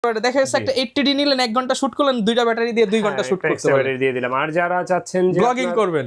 দেখা যাচ্ছে একটা 80D নিলেন 1 ঘন্টা শুট করলেন, দুইটা ব্যাটারি দিয়ে 2 ঘন্টা শুট করতে পারবেন। ব্যাটারি দিয়ে দিলাম। আর যারা চাচ্ছেন যে ব্লগিং করবেন,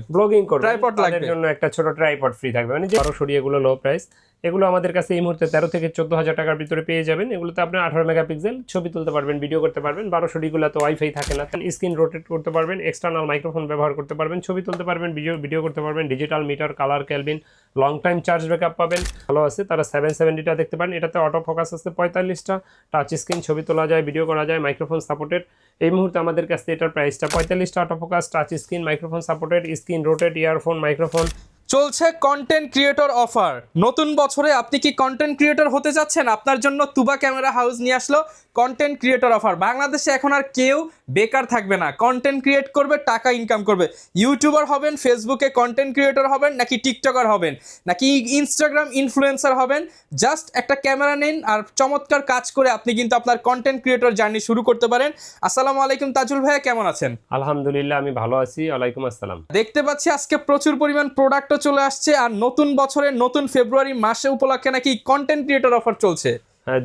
ট্রাইপড লাগবে, তাদের জন্য একটা ছোট ট্রাইপড ফ্রি থাকবে। মানে যে আরো সরি এগুলো লো প্রাইস, এগুলো আমাদের কাছে এই মুহূর্তে 13 থেকে 14,000 টাকার ভিতরে পেয়ে যাবেন। এগুলোতে আপনি 18 মেগাপিক্সেল ছবি তুলতে পারবেন, ভিডিও করতে পারবেন। 1200 গুলো তো ওয়াইফাই থাকে না, স্ক্রিন রোটেট করতে পারবেন, এক্সটার্নাল মাইক্রোফোন ব্যবহার করতে পারবেন, ছবি তুলতে পারবেন, ভিডিও করতে পারবেন, digital meter, colour, kelvin, long time charge backup পাবেন। ভালো আছে, তারা 770টা দেখতে পারেন। এটাতে অটো ফোকাস আছে 45টা, টাচ স্ক্রিন, ছবি তোলা যায়, ভিডিও করা যায়, মাইক্রোফোন সাপোর্টেড। এই মুহূর্তে আমাদের কাছে এটার প্রাইসটা 45টা, auto focus, touch screen, microphone supported, screen rotate, earphone, microphone. চলছে কন্টেন্ট ক্রিয়েটর অফার। নতুন বছরে আপনি কি কন্টেন্ট ক্রিয়েটর হতে যাচ্ছেন? আপনার জন্য তুবা ক্যামেরা হাউস নিয়ে আসলো কন্টেন্ট ক্রিয়েটর অফার। বাংলাদেশে এখন আর কেউ বেকার থাকবে না, কন্টেন্ট ক্রিয়েট করবে, টাকা ইনকাম করবে। ইউটিউবার হবেন, ফেসবুকে কন্টেন্ট ক্রিয়েটর হবেন, নাকি টিকটকার হবেন, নাকি ইনস্টাগ্রাম ইনফ্লুয়েন্সার হবেন, জাস্ট একটা ক্যামেরা নিন আর চমৎকার কাজ করে আপনি কিন্তু আপনার কন্টেন্ট ক্রিয়েটর জার্নি শুরু করতে পারেন। আসসালামু আলাইকুম তাজুল ভাইয়া, কেমন আছেন? আলহামদুলিল্লাহ, আমি ভালো আছি। ওয়ালাইকুম আসসালাম। দেখতে পাচ্ছি আজকে প্রচুর পরিমাণ প্রোডাক্টও চলে আসছে, আর নতুন বছরে নতুন ফেব্রুয়ারি মাসে উপলক্ষে নাকি কন্টেন্ট ক্রিয়েটর অফার চলছে।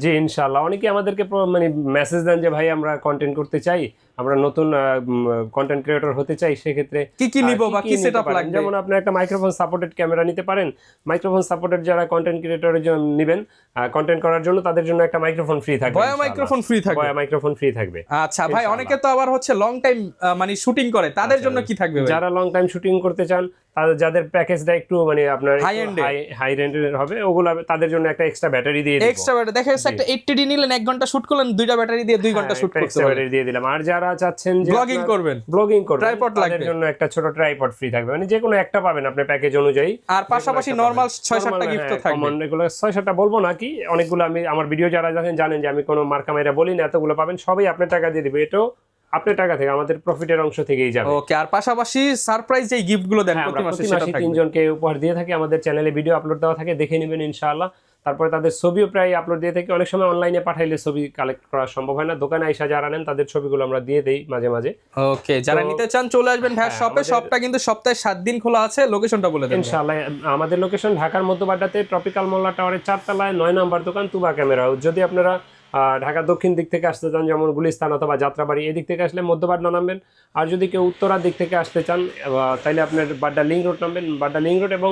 জি ইনশাআল্লাহ। অনেকে আমাদেরকে মানে মেসেজ দেন যে ভাই আমরা কন্টেন্ট করতে চাই, আমরা নতুন কন্টেন্ট ক্রিয়েটর হতে চাই, সেক্ষেত্রে কি নিব বা কি সেটআপ লাগবে। যেমন আপনি একটা মাইক্রোফোন সাপোর্টেড ক্যামেরা নিতে পারেন। মাইক্রোফোন সাপোর্টেড যারা কন্টেন্ট ক্রিয়েটরের জন্য নেবেন, কন্টেন্ট করার জন্য, তাদের জন্য একটা মাইক্রোফোন ফ্রি থাকবে, বয়া মাইক্রোফোন ফ্রি থাকবে, বয়া মাইক্রোফোন ফ্রি থাকবে। আচ্ছা ভাই, অনেকে তো আবার হচ্ছে লং টাইম মানে শুটিং করে, তাদের জন্য কি থাকবে? যারা লং টাইম শুটিং করতে চান, যাদের প্যাকেজটা একটু মানে আপনার হাই রেন্ডের হবে, ওগুলো তাদের জন্য একটা এক্সট্রা ব্যাটারি দিয়ে দিই। এক্সট্রা ব্যাটারি দেখা যাচ্ছে একটা 80D নিলেন 1 ঘন্টা শুট করলেন, দুইটা ব্যাটারি দিয়ে 2 ঘন্টা শুট করতে পারবেন, ব্যাটারি দিয়ে দিলাম। আর যারা চাচ্ছেন যে ব্লগিং করবেন, ট্রাইপড তাদের জন্য একটা ছোট ট্রাইপড ফ্রি থাকবে। মানে যে কোনো একটা পাবেন আপনার প্যাকেজ অনুযায়ী। আর পাশাপাশি নরমাল 6-7টা গিফট তো থাকবে। এগুলো 6-7টা বলবো না, কি অনেকগুলো আমি আমার ভিডিও যারা দেখেন জানেন যে আমি কোনো মার্কা মাইরা বলি না, এতগুলো পাবেন, সবাই আপনার টাকা দিয়ে দিবে। এটাও আপনার টাকা থেকে, আমাদের প্রফিটের অংশ থেকেই যাবে। ওকে, আর পাশাপাশি সারপ্রাইজ যে গিফটগুলো দেন প্রতি মাসে, সেটা থাকবে। 3 জনকে উপহার দিয়ে থাকি, আমাদের চ্যানেলে ভিডিও আপলোড দেওয়া থাকে, দেখে নেবেন ইনশাআল্লাহ। তারপরে তাদের ছবিও প্রায় আপলোড দিয়ে থাকি। অনেক সময় অনলাইনে পাঠাইলে ছবি কালেক্ট করা সম্ভব হয় না, দোকানে আইসা যারা নেন তাদের ছবিগুলো আমরা দিয়ে দেই মাঝে মাঝে। ওকে, যারা নিতে চান চলে আসবেন ভাইয়ের শপে। শপটা কিন্তু সপ্তাহে 7 দিন খোলা আছে। লোকেশনটা বলে দেন ইনশাআল্লাহ। আমাদের লোকেশন ঢাকার মধ্যবাড্ডাতে ট্রপিক্যাল মোল্লা টাওয়ারের 4 তলায় 9 নম্বর দোকান, তুবা ক্যামেরা হাউস। যদি আপনারা ঢাকা দক্ষিণ দিক থেকে আসতে চান, যেমন গুলিস্তান অথবা যাত্রাবাড়ি, এই দিক থেকে আসলে মধ্যবাড্ডা নামবেন। আর যদি কেউ উত্তরার দিক থেকে আসতে চান, তাহলে আপনার বাড্ডা লিঙ্ক রোড নামবেন। বাড্ডা লিঙ্ক রোড এবং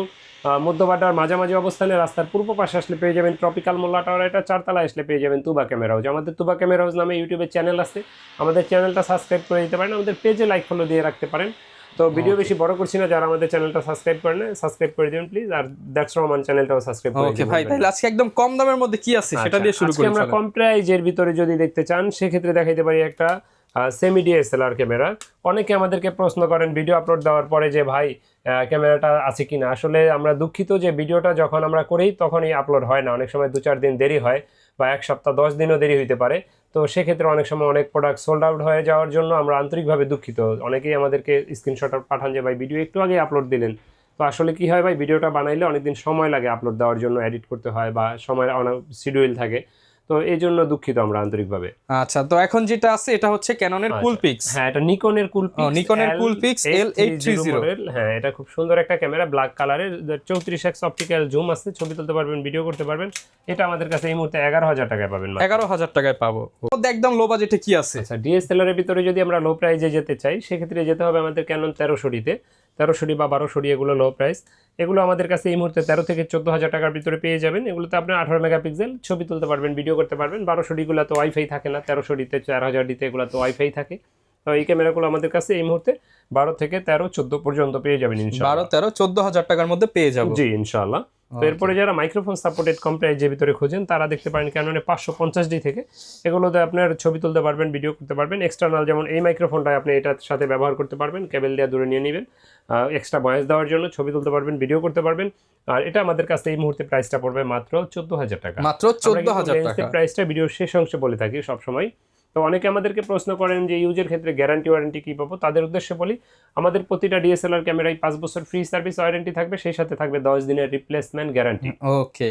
মধ্যবাড্ডার মাঝামাঝি অবস্থানে রাস্তার পূর্ব পাশে আসলে পেয়ে যাবেন ট্রপিক্যাল মোল্লা টাওয়ার। এটা 4 তলায় আসলে পেয়ে যাবেন তুবা ক্যামেরা হাউস। আমাদের তুবা ক্যামেরা হাউস নামে ইউটিউবে চ্যানেল আছে, আমাদের চ্যানেলটা সাবস্ক্রাইব করে দিতে পারেন, আমাদের পেজে লাইক ফলো দিয়ে রাখতে পারেন। তো ভিডিও বেশি বড় করছি না, যারা আমাদের চ্যানেলটা সাবস্ক্রাইব করেন সাবস্ক্রাইব করে দিবেন প্লিজ। আর দ্যাটস রহমান চ্যানেলটাও সাবস্ক্রাইব করে দিবেন। ওকে ভাই, তাহলে আজকে একদম কম দামের মধ্যে কি আছে সেটা দিয়ে শুরু করি। আমরা কম প্রাইজের ভিতরে যদি দেখতে চান, সেক্ষেত্রে দেখাইতে পারি একটা সেমি ডিএসএলআর ক্যামেরা। অনেকে আমাদেরকে প্রশ্ন করেন ভিডিও আপলোড দেওয়ার পরে যে ভাই ক্যামেরাটা আছে কিনা। আসলে আমরা দুঃখিত যে ভিডিওটা যখন আমরা করি তখনই আপলোড হয় না, অনেক সময় 2-4 দিন দেরি হয়, বা 1 সপ্তাহ 10 দিনও দেরি হইতে পারে। তো সেক্ষেত্রে অনেক সময় অনেক প্রোডাক্ট সোল্ড আউট হয়ে যাওয়ার জন্য আমরা আন্তরিকভাবে দুঃখিত। অনেকেই আমাদেরকে স্ক্রিনশট পাঠান যে ভাই ভিডিও একটু আগে আপলোড দিলেন। তো আসলে কি হয় ভাই, ভিডিওটা বানাইলে অনেকদিন সময় লাগে আপলোড দেওয়ার জন্য, এডিট করতে হয় বা সময়ের অনেক শিডিউল থাকে। তো এই জন্য দুঃখিত আমরা আন্তরিকভাবে। আচ্ছা, তো এখন যেটা আছে এটা হচ্ছে ক্যাননের কুলপিক্স। হ্যাঁ, এটা নিকনের কুলপিক্স, নিকনের কুলপিক্স L830 মডেল। হ্যাঁ, এটা খুব সুন্দর একটা ক্যামেরা, ব্ল্যাক কালারের, 34x অপটিক্যাল জুম আছে, ছবি তুলতে পারবেন, ভিডিও করতে পারবেন। এটা আমাদের কাছে এই মুহূর্তে 11,000 টাকায় পাবেন। 11,000 টাকায় পাবো। একদম লো বাজেটে কি আছে? আচ্ছা, ডিএসএলআর এর ভিতরে যদি আমরা লো প্রাইজে যেতে চাই, সেক্ষেত্রে যেতে হবে আমাদের ক্যানন 1300 1300 বা 1200, এগুলো লো প্রাইস। এগুলো আমাদের কাছে এই মুহূর্তে 13 থেকে 14,000 টাকার ভিতরে পেয়ে যাবেন। এগুলোতে আপনি 18 মেগাপিক্সেল ছবি তুলতে পারবেন, ভিডিও করতে পারবেন। 1200 গুলো তো ওয়াইফাই থাকে না, 1300 4000 এগুলো তো ওয়াইফাই থাকে। তো এই ক্যামেরাগুলো আমাদের কাছে এই মুহূর্তে 12 থেকে 13, 14 পর্যন্ত পেয়ে যাবেন ইনশাআল্লাহ। 12, 13, 14,000 টাকার মধ্যে পেয়ে যাবো। জি ইনশাআল্লাহ। তো এরপরে যারা মাইক্রোফোন সাপোর্টেড কম প্রাইজের ভিতরে খোঁজেন, তারা দেখতে পারেন ক্যাননে 550D থেকে। এগুলোতে আপনার ছবি তুলতে পারবেন, ভিডিও করতে পারবেন। এক্সটার্নাল যেমন এই মাইক্রোফোনটা আপনি এটার সাথে ব্যবহার করতে পারবেন, কেবল দিয়ে দূরে নিয়ে নেবেন, এক্সট্রা ভয়েস দেওয়ার জন্য, ছবি তুলতে পারবেন, ভিডিও করতে পারবেন। আর এটা আমাদের কাছে এই মুহূর্তে প্রাইসটা পড়বে মাত্র 14,000 টাকা। মাত্র 14,000 টাকা। প্রাইসটা ভিডিওর শেষ অংশে বলে থাকি সবসময়। তো অনেকে আমাদেরকে প্রশ্ন করেন যে ইউজের ক্ষেত্রে গ্যারান্টি ওয়ারেন্টি কি পাবো। তাদের উদ্দেশ্যে বলি, আমাদের প্রতিটা ডিএসএলআর ক্যামেরায় 5 বছর ফ্রি সার্ভিস ওয়ারেন্টি থাকবে, সেই সাথে থাকবে 10 দিনের রিপ্লেসমেন্ট গ্যারান্টি। ওকে,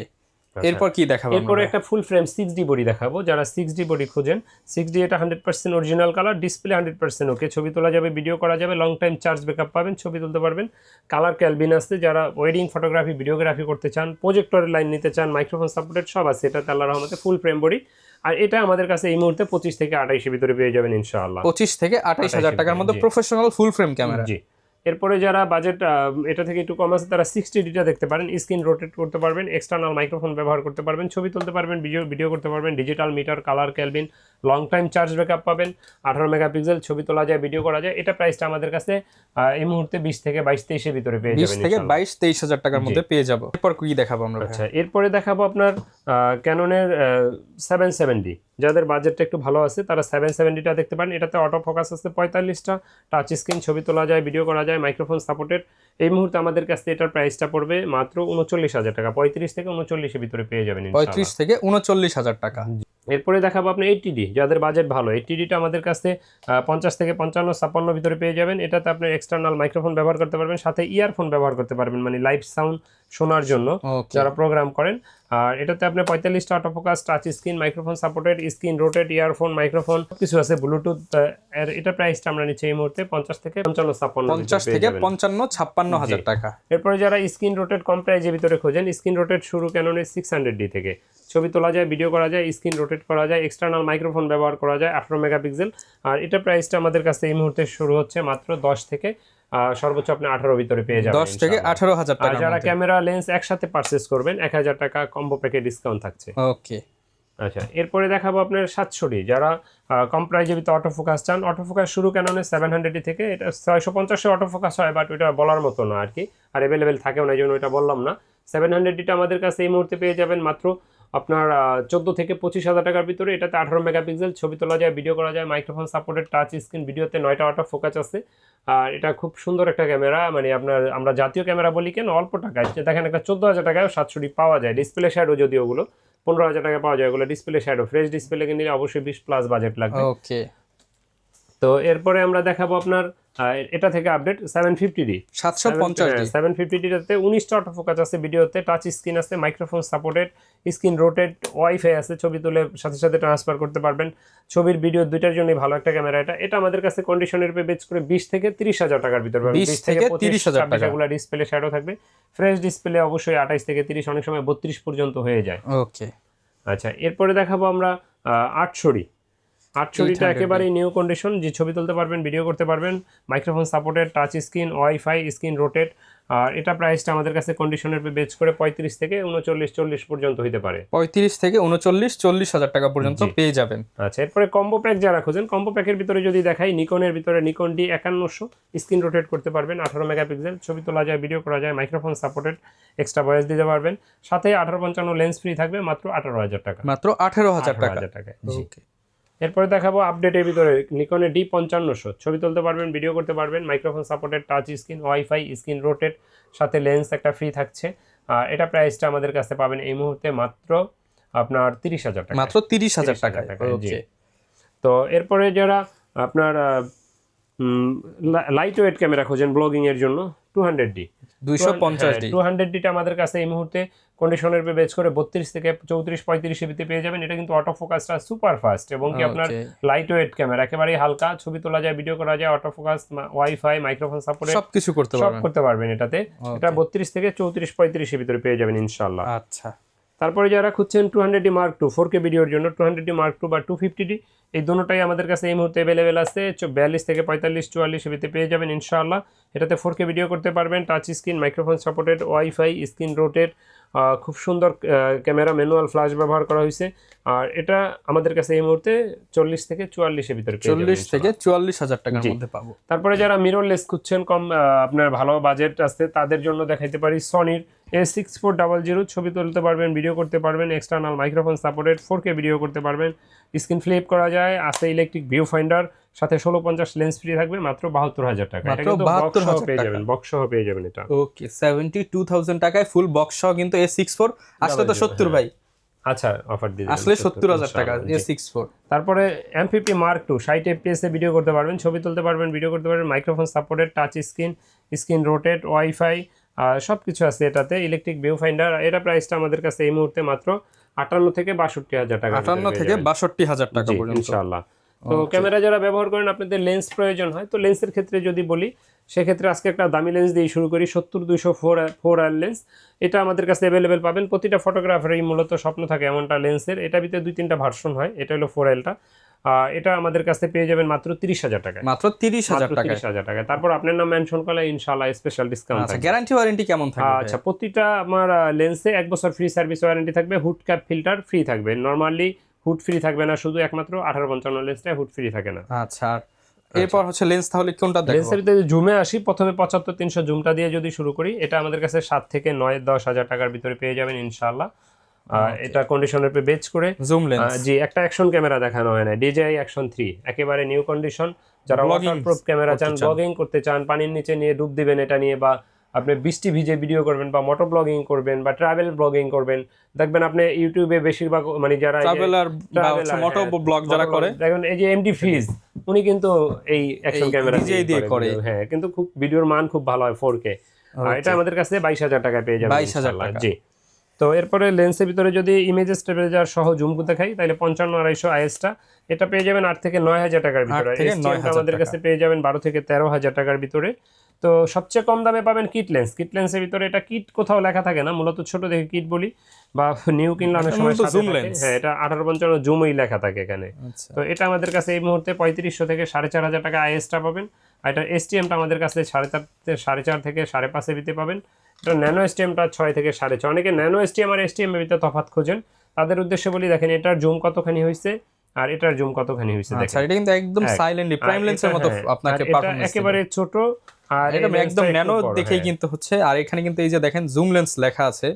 এরপর কি দেখাবো এরপরে একটা ফুল ফ্রেম 6D বডি দেখাবো। যারা 6D বডি খোঁজেন, 6D এটা 100% অরিজিনাল কালার, ডিসপ্লে 100% ওকে, ছবি তোলা যাবে, ভিডিও করা যাবে, লং টাইম চার্জ ব্যাকআপ পাবেন, ছবি তুলতে পারবেন। কালার ক্যালভিন আছে, যারা ওয়েডিং ফটোগ্রাফি ভিডিওগ্রাফি করতে চান, প্রজেক্টরের লাইন নিতে চান, মাইক্রোফোন সাপোর্টেড সব আছে। এটাতে আল্লাহর রহমতে ফুল ফ্রেম বডি। আর এটা আমাদের কাছে এই মুহূর্তে 25 থেকে 28 এর ভিতরে পেয়ে যাবেন ইনশাআল্লাহ। 25 থেকে 28,000 টাকার মধ্যে প্রফেশনাল ফুল ফ্রেম ক্যামেরা। জি। এরপরে যারা বাজেট এটা থেকে একটু কম আছে তারা 60ডিটা দেখতে পারেন, স্ক্রিন রোটেট করতে পারবেন, এক্সটার্নাল মাইক্রোফোন ব্যবহার করতে পারবেন, ছবি তুলতে পারবেন, ভিডিও করতে পারবেন, digital meter, colour kelvin, long time charge backup পাবেন, 18 মেগাপিক্সেল, ছবি তোলা যায়, ভিডিও করা যায়। এটা প্রাইসটা আমাদের কাছে এই মুহূর্তে 20 থেকে 22-23 এর ভিতরে পেয়ে যাবেন, 20 থেকে 22-23,000 টাকার মধ্যে পেয়ে যাব। এরপর কি দেখাবো আমরা? আচ্ছা, এরপরে দেখাবো আপনার ক্যাননের 770। যাদের বাজেটটা একটু ভালো আছে তারা 770টা দেখতে পারেন। এটাতে অটো ফোকাস আছে 45টা, টাচ স্ক্রিন, ছবি তোলা যায়, ভিডিও করা যায়, মাইক্রোফোন সাপোর্টেড। এই মুহূর্তে আমাদের কাছে এটার প্রাইসটা পড়বে মাত্র 39,000 টাকা, 35 থেকে 39 এর ভিতরে পেয়ে যাবেন ইনশাআল্লাহ। 35 থেকে 39,000 টাকা। এরপরে দেখাবো আপনি 80D, যাদের বাজেট ভালো। 80Dটা আমাদের কাছে 50 থেকে 55-56 ভিতরে পেয়ে যাবেন। এটাতে আপনি এক্সটার্নাল মাইক্রোফোন ব্যবহার করতে পারবেন, সাথে ইয়ারফোন ব্যবহার করতে পারবেন, মানে লাইভ সাউন্ড শোনার জন্য যারা প্রোগ্রাম করেন। আর এটাতে আপনি 45টা auto focus, touch screen, microphone supported, screen rotate, earphone, microphone কিছু আছে, ব্লুটুথ। এর এটা প্রাইসটা আমরা নিচ্ছি এই মুহূর্তে 50 থেকে 55-56,000 টাকা। এরপরে যারা স্ক্রিন রোটেট কম প্রাইজের ভিতরে খোঁজেন, স্ক্রিন রোটেট শুরু ক্যাননের 600D থেকে, ছবি তোলা যায়, ভিডিও করা যায়, স্ক্রিন রোটেট করা যায়, এক্সটার্নাল মাইক্রোফোন ব্যবহার করা যায়, 18 মেগাপিক্সেল। আর এটা প্রাইসটা আমাদের কাছে এই মুহূর্তে শুরু হচ্ছে মাত্র 10 থেকে সর্বোচ্চ আপনি 18 ভিতরে পেয়ে যাবেন 10 থেকে 18,000 টাকা। আর যারা ক্যামেরা লেন্স একসাথে পারচেজ করবেন 1000 টাকা কম্বো প্যাকে ডিসকাউন্ট থাকছে। ওকে। আচ্ছা, এরপরে দেখাবো আপনার 700D। যারা কম প্রাইজের ভিতরে অটো ফোকাস চান, অটো ফোকাস শুরু ক্যাননের 700D থেকে। এটা 650 অটো ফোকাস হয়, বাট ওইটা বলার মতো না আর কি, আর অ্যাভেলেবেল থাকেও না, এই জন্য ওইটা বললাম না। 700Dটা আমাদের কাছে এই মুহূর্তে পেয়ে যাবেন মাত্র আপনার 14 থেকে 25,000 টাকার ভিতরে। এটাতে 18 মেগাপিক্সেল, ছবি তোলা যায়, ভিডিও করা যায়, মাইক্রোফোন সাপোর্টেড, টাচ স্ক্রিন, ভিডিওতে 9টা অটো ফোকাস আছে। আর এটা খুব সুন্দর একটা ক্যামেরা, মানে আমরা জাতীয় ক্যামেরা বলি কেন, অল্প টাকায়। দেখেন একটা 14,000 টাকায় 700D পাওয়া যায়। ডিসপ্লে শ্যাডো যদিও ওগুলো 15,000 টাকা পাওয়া যায়, ওগুলো ডিসপ্লে শ্যাডো। ফ্রেশ ডিসপ্লে কিনলে অবশ্যই 20+ বাজেট লাগবে। ওকে। তো এরপরে আমরা দেখাবো আপনার এটা থেকে আপডেট 750D। 750Dটাতে 19টা অটো ফোকাস আছে, ভিডিওতে টাচ স্ক্রিন আছে, microphone supported, screen rotate, wifi আছে, ছবি তুলে সাথে সাথে ট্রান্সফার করতে পারবেন, ছবির ভিডিও দুইটার জন্যই ভালো একটা ক্যামেরা। এটা আমাদের কাছে কন্ডিশনের পে বেচ করে 20 থেকে 30,000 টাকার ভিতরে পাবেন। 20 থেকে 30,000 টাকা। এগুলো ডিসপ্লে শ্যাডো থাকবে। ফ্রেশ ডিসপ্লে অবশ্যই 28 থেকে 30, অনেক সময় 32 পর্যন্ত হয়ে যায়। ওকে। আচ্ছা, এরপরে দেখাবো আমরা 800D। 800Dটা একেবারেই নিউ কন্ডিশন, যে ছবি তুলতে পারবেন, ভিডিও করতে পারবেন, microphone supported, touch screen, wifi, screen rotate. আর এটা প্রাইসটা আমাদের কাছে কন্ডিশনের বেচ করে 35 থেকে 39-40 পর্যন্ত হতে পারে। 35 থেকে 39-40,000 টাকা পর্যন্ত পেয়ে যাবেন। আচ্ছা, এরপরে কম্বো প্যাক যারা খোঁজেন, কম্বো প্যাকের ভিতরে যদি দেখাই, নিকনের ভিতরে নিকন D5100, স্ক্রিন রোটেট করতে পারবেন, 18 মেগাপিক্সেল, ছবি তোলা যায়, ভিডিও করা যায়, মাইক্রোফোন সাপোর্টেড, এক্সট্রা ভয়েস দিতে পারবেন, সাথে 1855 লেন্স ফ্রি থাকবে, মাত্র 18,000 টাকা। মাত্র 18,000 টাকা। ওকে। এরপরে দেখাবো আপডেটের ভিতরে নিকনের D5500, ছবি তুলতে পারবেন, ভিডিও করতে পারবেন, microphone supported, touch screen, wifi, screen rotate, সাথে লেন্স একটা ফ্রি থাকছে। এটা প্রাইসটা আমাদের কাছে পাবেন এই মুহূর্তে মাত্র আপনার 30,000 টাকা। মাত্র 30,000 টাকা। ওকে। তো এরপরে যারা আপনার লাইট ওয়েট ক্যামেরা খোঁজেন ব্লগিং এর জন্য, 200D। 250Dটা আমাদের কাছে এই মুহূর্তে কন্ডিশনের পে বেচ করে 32 থেকে 34-35 এর পেয়ে যাবেন। এটা কিন্তু অটো ফোকাসটা সুপার ফাস্ট এবং কি আপনার লাইট ওয়েট ক্যামেরা, একেবারেই হালকা, ছবি তোলা যায়, ভিডিও করা যায়, auto focus, wifi, microphone support সবকিছু করতে পারবেন এটাতে। এটা 32 থেকে 34-35 এর ভিতরে পেয়ে যাবেন ইনশাআল্লাহ। আচ্ছা, তারপরে যারা খুঁজছেন 200D Mark II 4K ভিডিওর জন্য, 200D Mark II বা 250D, এই দুটোটাই আমাদের কাছে এই মুহূর্তে অ্যাভেলেবেল আছে। 42 থেকে 45-44 এর পেয়ে যাবেন ইনশাআল্লাহ। এটাতে 4K ভিডিও করতে পারবেন, touch screen, microphone supported, wifi, screen rotate, খুব সুন্দর ক্যামেরা, ম্যানুয়াল ফ্ল্যাশ ব্যবহার করা হয়েছে। আর এটা আমাদের কাছে এই মুহূর্তে 40 থেকে 44 এর ভিতরে, 40 থেকে 44,000 টাকার মধ্যে পাবো। তারপরে যারা মিররলেস খুঁজছেন, কম আপনার ভালো বাজেট আছে, তাদের জন্য দেখাইতে পারি সনির A6400, ছবি তুলতে পারবেন, ভিডিও করতে পারবেন, external microphone supported, 4K video করতে পারবেন, স্ক্রিন ফ্লিপ করা যায়, আছে ইলেকট্রিক ভিউ ফাইন্ডার, সাথে 1650 লেন্স ফ্রি থাকবে, মাত্র 72,000 টাকা। এটা কিন্তু বক্স সহ পেয়ে যাবেন, বক্স সহ পেয়ে যাবেন এটা। ওকে, 72,000 টাকায় ফুল বক্স সহ কিন্তু A64 আসলে তো 70 ভাই। আচ্ছা, অফার দিয়ে আসলে 70,000 টাকা A64। তারপরে M50 Mark II 60 fps এ ভিডিও করতে পারবেন, ছবি তুলতে পারবেন, ভিডিও করতে পারবেন, microphone supported, touch screen, screen rotate, wifi, সব কিছু আছে এটাতে। ইলেকট্রিক ভিউ ফাইন্ডার, এটা প্রাইসটা আমাদের কাছে এই মুহূর্তে মাত্র 58 থেকে 62,000 টাকা, 58 থেকে 62,000 টাকা পর্যন্ত ইনশাআল্লাহ। তো ক্যামেরা যারা ব্যবহার করেন, আপনাদের লেন্স প্রয়োজন হয়, তো লেন্সের ক্ষেত্রে যদি বলি, সেক্ষেত্রে আজকে একটা দামি লেন্স দিয়ে শুরু করি। 70-200 4R লেন্স, এটা আমাদের কাছে অ্যাভেলেবেল পাবেন। প্রতিটা ফটোগ্রাফারই মূলত স্বপ্ন থাকে এমনটা লেন্সের। এটা ভিতরে 2-3টা ভার্সন হয়, এটা হলো 4Lটা। এটা আমাদের কাছে পেয়ে যাবেন মাত্র 30,000 টাকায়, মাত্র 30,000 টাকা। 30,000 টাকায়। তারপর আপনার নাম মেনশন করলে ইনশাআল্লাহ স্পেশাল ডিসকাউন্ট আচ্ছা, থাকবে। গ্যারান্টি ওয়ারেন্টি কেমন থাকবে? আচ্ছা, প্রতিটা আমার লেন্সে 1 বছর ফ্রি সার্ভিস ওয়ারেন্টি থাকবে। হুড ক্যাপ ফিল্টার ফ্রি থাকবে। নরমালি হুড ফ্রি থাকবে না, শুধু একমাত্র 1855 লেন্সটা হুড ফ্রি থাকে না। আচ্ছা, এরপর হচ্ছে লেন্স, তাহলে কোনটা দেখব? লেন্সের ভিতরে জুমে আসি। প্রথমে 75-300 জুমটা দিয়ে যদি শুরু করি, এটা আমাদের কাছে 7 থেকে 9-10 হাজার টাকার ভিতরে পেয়ে যাবেন ইনশাআল্লাহ। এটা কন্ডিশনের উপর বেচ করে জুম লেন্স, জি, একটা অ্যাকশন ক্যামেরা দেখানো হয় না, DJI Action 3, একেবারে নিউ কন্ডিশন। যারা ওয়াটারপ্রুফ ক্যামেরা চান, ব্লগিং করতে চান, পানির নিচে নিয়ে ডুব দিবেন এটা নিয়ে, বা আপনি বৃষ্টি ভিজে ভিডিও করবেন, বা মোটর ব্লগিং করবেন, বা ট্রাভেল ব্লগিং করবেন, দেখবেন আপনি ইউটিউবে বেশিরভাগ মানে যারা ট্রাভেলার বা মোটো ব্লগ যারা করে, দেখবেন এই যে MD ফিজ, উনি কিন্তু এই অ্যাকশন ক্যামেরা দিয়ে করে। হ্যাঁ, কিন্তু খুব ভিডিওর মান খুব ভালো হয় 4K। এটা আমাদের কাছে 22,000 টাকায় পেয়ে যাবেন 22,000 টাকা। জি। তো এরপরে লেন্সের ভিতরে যদি ইমেজ স্টেবিলাইজার সহ জুম দেখাই, তাহলে 55-250 IS-টা এটা পেয়ে যাবেন 8 থেকে 9,000 টাকার ভিতরে। STM-টা আমাদের কাছে পেয়ে যাবেন 12 থেকে 13,000 টাকার ভিতরে। তো সবচেয়ে কম দামে পাবেন কিট লেন্স। কিট লেন্সের ভিতরে এটা কিট কোথাও লেখা থাকে না, মূলত ছোট দেখে কিট বলি, বা নিউ কিনলে অনেক সময় জুম লেন্স, হ্যাঁ, এটা 1855 জুমই লেখা থাকে এখানে। তো এটা আমাদের কাছে এই মুহূর্তে 3500 থেকে 4,500 টাকা IS-টা পাবেন। আর এটা STM-টা আমাদের কাছে 4.5 থেকে 5.5 দিতে পাবেন। এটা ন্যানো STM-টা 6 থেকে 6.5। অনেকে ন্যানো STM আর STM এর ভিতরে তফাৎ খোঁজেন, তাদের উদ্দেশ্যে বলি, দেখেন এটার জুম কতখানি হয়েছে আর এটার জুম কতখানি হয়েছে। আচ্ছা, এটা কিন্তু একদম সাইলেন্টলি প্রাইম লেন্সের মতো আপনাকে পারফরম্যান্স, একেবারে ছোট আর এটা একদম ন্যানো দেখেই কিন্তু হচ্ছে। আর এখানে কিন্তু এই যে দেখেন জুম লেন্স লেখা আছে,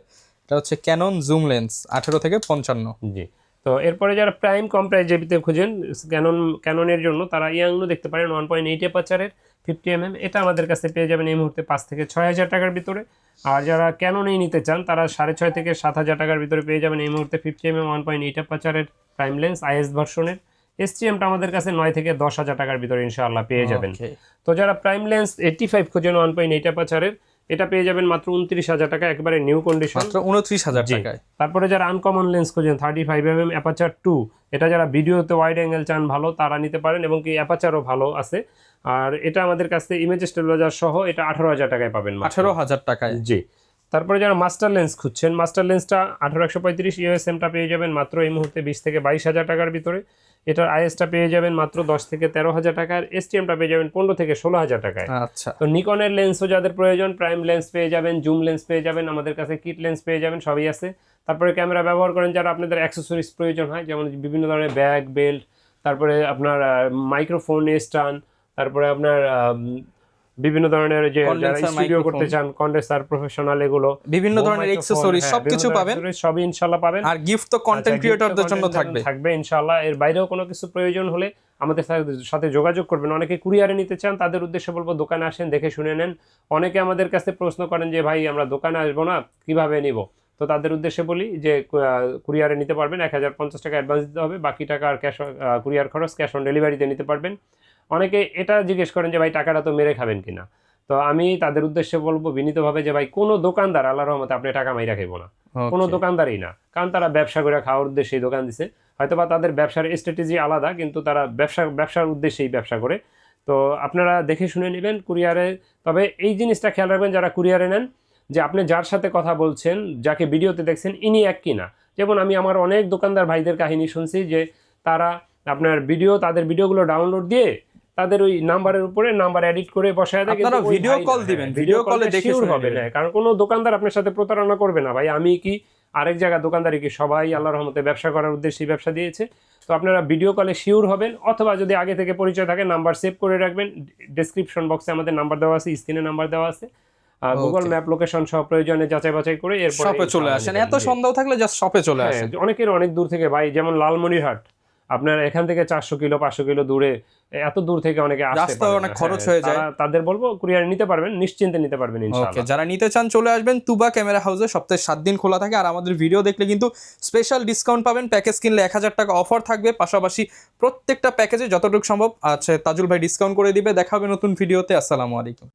এটা হচ্ছে ক্যানন জুম লেন্স 18 থেকে 55। জি। তো এরপরে যারা প্রাইম কম প্রাইজের ভিতরে খুঁজেন ক্যাননের জন্য, তারা ইয়াংনো দেখতে পারেন 1.8 অ্যাপারচারের 50mm। এটা আমাদের কাছে পেয়ে যাবেন এই মুহূর্তে 5 থেকে 6,000 টাকার ভিতরে। আর যারা ক্যাননেই নিতে চান, তারা 6.5 থেকে 7,000 টাকার ভিতরে পেয়ে যাবেন এই মুহূর্তে 50mm 1.8 অ্যাপারচারের প্রাইম লেন্স IS ভার্সনের। STM-টা আমাদের কাছে 9 থেকে 10,000 টাকার ভিতরে ইনশাআল্লাহ পেয়ে যাবেন। তো যারা প্রাইম লেন্স 85 খোঁজেন 1.8 অ্যাপারচারের, এটা পেয়ে যাবেন মাত্র 29,000 টাকা, একেবারে নিউ কন্ডিশন, মাত্র 29,000 টাকায়। তারপরে যারা আনকমন লেন্স খোঁজেন 35mm অ্যাপারচার 2, এটা যারা ভিডিওতে ওয়াইড অ্যাঙ্গেল চান ভালো, তারা নিতে পারেন, এবং কি অ্যাপারচারও ভালো আছে। আর এটা আমাদের কাছে ইমেজ স্টেবিলাইজার সহ এটা 18,000 টাকায় পাবেন, 18,000 টাকায়। জি। তারপরে যারা মাস্টার লেন্স খুঁজছেন, মাস্টার লেন্সটা 18-135 USM-টা পেয়ে যাবেন মাত্র এই মুহূর্তে 20 থেকে 22,000 টাকার ভিতরে। এটার IS-টা পেয়ে যাবেন মাত্র 10 থেকে 13,000 টাকার। STM-টা পেয়ে যাবেন 15 থেকে 16,000 টাকায়। আচ্ছা, তো নিকনের লেন্সও যাদের প্রয়োজন, প্রাইম লেন্স পেয়ে যাবেন, জুম লেন্স পেয়ে যাবেন, আমাদের কাছে কিট লেন্স পেয়ে যাবেন, সবই আছে। তারপরে ক্যামেরা ব্যবহার করেন যারা, আপনাদের অ্যাক্সেসরিজ প্রয়োজন হয়, যেমন বিভিন্ন ধরনের ব্যাগ, বেল্ট, তারপরে আপনার মাইক্রোফোন স্ট্যান্ড, তারপরে আপনার বিভিন্ন ধরনের যে যারা স্টুডিও করতে চান, কন্ডেন্সার, প্রফেশনাল, এগুলো বিভিন্ন ধরনের অ্যাকসেসরিজ সবকিছু পাবেন, সবই ইনশাআল্লাহ পাবেন। আর গিফট তো কন্টেন্ট ক্রিয়েটরদের জন্য থাকবে ইনশাআল্লাহ। এর বাইরেও কোনো কিছু প্রয়োজন হলে আমাদের সাথে যোগাযোগ করবেন। অনেকে কুরিয়ারে নিতে চান, তাদের উদ্দেশ্যে বলবো দোকানে আসেন, দেখে শুনে নেন। অনেকে আমাদের কাছে প্রশ্ন করেন যে ভাই আমরা দোকানে আসবো না, কিভাবে নিব? তো তাদের উদ্দেশ্যে বলি যে কুরিয়ারে নিতে পারবেন, 1,050 টাকা অ্যাডভান্স দিতে হবে, বাকি টাকা আর ক্যাশ, কুরিয়ার খরচ ক্যাশ অন ডেলিভারিতে নিতে পারবেন। অনেকে এটা জিজ্ঞেস করেন যে ভাই টাকাটা তো মেরে খাবেন কিনা। তো আমি তাদের উদ্দেশ্যে বলবো বিনীতভাবে যে ভাই কোনো দোকানদার আল্লাহর রহমতে আপনি টাকা মাইরা খাইবো না, কোনো দোকানদারই না। কারণ তারা ব্যবসা করে খাওয়ার উদ্দেশ্যেই দোকান দিছে, হয়তো বা তাদের ব্যবসার স্ট্র্যাটেজি আলাদা, কিন্তু তারা ব্যবসার উদ্দেশ্যেই ব্যবসা করে। তো আপনারা দেখে শুনে নেবেন কুরিয়ারে। তবে এই জিনিসটা খেয়াল রাখবেন যারা কুরিয়ারে নেন, যে আপনি যার সাথে কথা বলছেন, যাকে ভিডিওতে দেখছেন, ইনি এক কিনা। যেমন আমি আমার অনেক দোকানদার ভাইদের কাহিনী শুনছি যে তারা আপনার তাদের ভিডিওগুলো ডাউনলোড দিয়ে তাদের ওই নাম্বারের উপরে নাম্বার এডিট করে বসায় দেয়, আপনারা ভিডিও কল দিবেন, ভিডিও কলে দেখে শুনে হবে না। কারণ কোনো দোকানদার আপনার সাথে প্রতারণা করবে না। ভাই আমি কি আরেক জায়গায় দোকানদারি কি, সবাই আল্লাহর রহমতে ব্যবসা করার উদ্দেশ্যে ব্যবসা দিয়েছে। তো আপনারা ভিডিও কলে শিওর হবেন, অথবা যদি আগে থেকে পরিচয় থাকে নাম্বার সেভ করে রাখবেন। ডেসক্রিপশন বক্সে আমাদের নাম্বার দেওয়া আছে, স্ক্রিনে নাম্বার দেওয়া আছে, গুগল ম্যাপ লোকেশন সব প্রয়োজনে যাচাই বাছাই করে এরপর শপে চলে আসেন। এত সন্দেহ থাকলে জাস্ট শপে চলে আসেন। অনেকের অনেক দূর থেকে ভাই, যেমন লালমনিরহাট, আপনার এখান থেকে 400 কিলো 500 কিলো দূরে, এত দূর থেকে অনেকে আসতে পারে, অনেক খরচ হয়ে যায়। তাদের বলবো কুরিয়ারে নিতে পারবেন, নিশ্চিন্তে নিতে পারবেন ইনশাআল্লাহ। যারা নিতে চান চলে আসবেন তুবা ক্যামেরা হাউসে, সপ্তাহে 7 দিন খোলা থাকে। আর আমাদের ভিডিও দেখলে কিন্তু স্পেশাল ডিসকাউন্ট পাবেন, প্যাকেজ কিনলে 1,000 টাকা অফার থাকবে, পাশাপাশি প্রত্যেকটা প্যাকেজে যতটুকু সম্ভব আছে তাজুল ভাই ডিসকাউন্ট করে দিবে। দেখা হবে নতুন ভিডিওতে। আসসালামু আলাইকুম।